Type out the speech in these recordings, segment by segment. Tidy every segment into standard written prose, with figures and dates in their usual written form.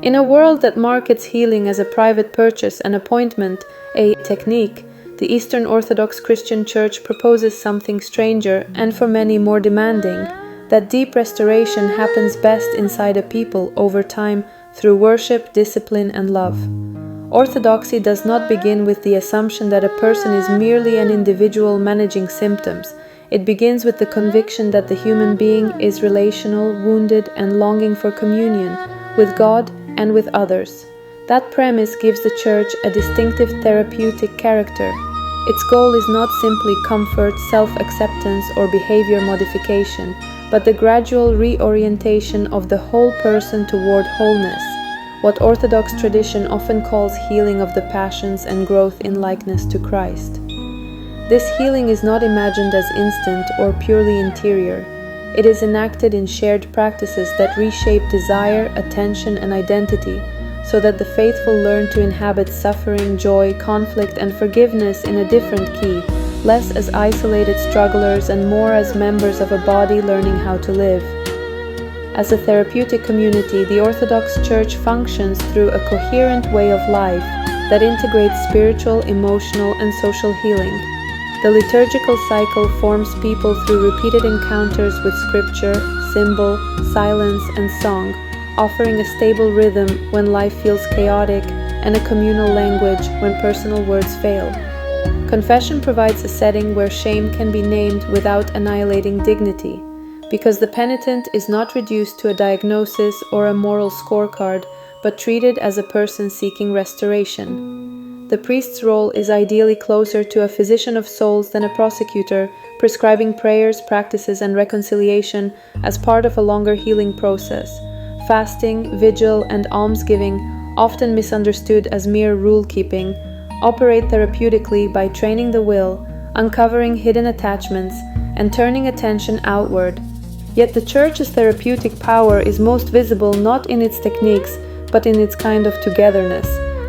In a world that markets healing as a private purchase, an appointment, a technique, the Eastern Orthodox Christian Church proposes something stranger and for many more demanding, that deep restoration happens best inside a people over time through worship, discipline, and love. Orthodoxy does not begin with the assumption that a person is merely an individual managing symptoms. It begins with the conviction that the human being is relational, wounded, and longing for communion with God and with others. That premise gives the Church a distinctive therapeutic character. Its goal is not simply comfort, self-acceptance, or behavior modification, but the gradual reorientation of the whole person toward wholeness, what Orthodox tradition often calls healing of the passions and growth in likeness to Christ. This healing is not imagined as instant or purely interior. It is enacted in shared practices that reshape desire, attention, and identity, so that the faithful learn to inhabit suffering, joy, conflict, and forgiveness in a different key, less as isolated strugglers and more as members of a body learning how to live. As a therapeutic community, the Orthodox Church functions through a coherent way of life that integrates spiritual, emotional, and social healing. The liturgical cycle forms people through repeated encounters with scripture, symbol, silence, and song, offering a stable rhythm when life feels chaotic and a communal language when personal words fail. Confession provides a setting where shame can be named without annihilating dignity, because the penitent is not reduced to a diagnosis or a moral scorecard, but treated as a person seeking restoration. The priest's role is ideally closer to a physician of souls than a prosecutor, prescribing prayers, practices, and reconciliation as part of a longer healing process. Fasting, vigil, and almsgiving, often misunderstood as mere rule-keeping, operate therapeutically by training the will, uncovering hidden attachments, and turning attention outward. Yet the Church's therapeutic power is most visible not in its techniques, but in its kind of togetherness,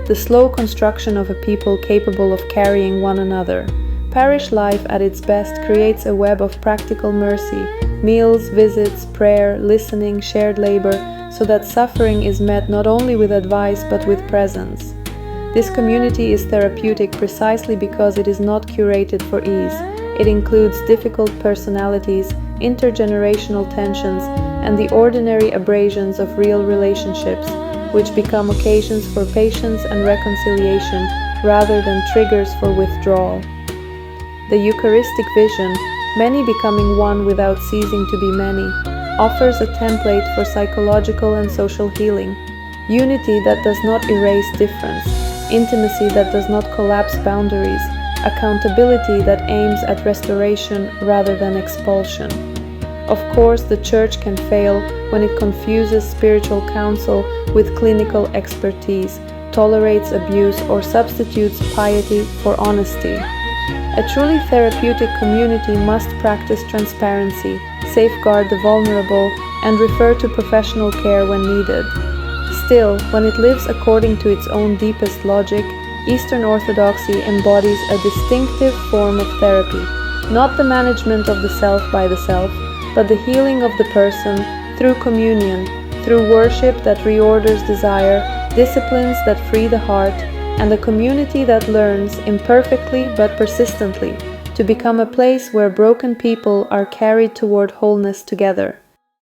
the slow construction of a people capable of carrying one another. Parish life at its best creates a web of practical mercy, meals, visits, prayer, listening, shared labor, so that suffering is met not only with advice but with presence. This community is therapeutic precisely because it is not curated for ease. It includes difficult personalities, intergenerational tensions, and the ordinary abrasions of real relationships, which become occasions for patience and reconciliation rather than triggers for withdrawal. The Eucharistic vision, many becoming one without ceasing to be many, offers a template for psychological and social healing, unity that does not erase difference, intimacy that does not collapse boundaries, accountability that aims at restoration rather than expulsion. Of course, the Church can fail when it confuses spiritual counsel with clinical expertise, tolerates abuse, or substitutes piety for honesty. A truly therapeutic community must practice transparency, safeguard the vulnerable, and refer to professional care when needed. Still, when it lives according to its own deepest logic, Eastern Orthodoxy embodies a distinctive form of therapy, not the management of the self by the self, but the healing of the person through communion, through worship that reorders desire, disciplines that free the heart, and a community that learns, imperfectly but persistently, to become a place where broken people are carried toward wholeness together.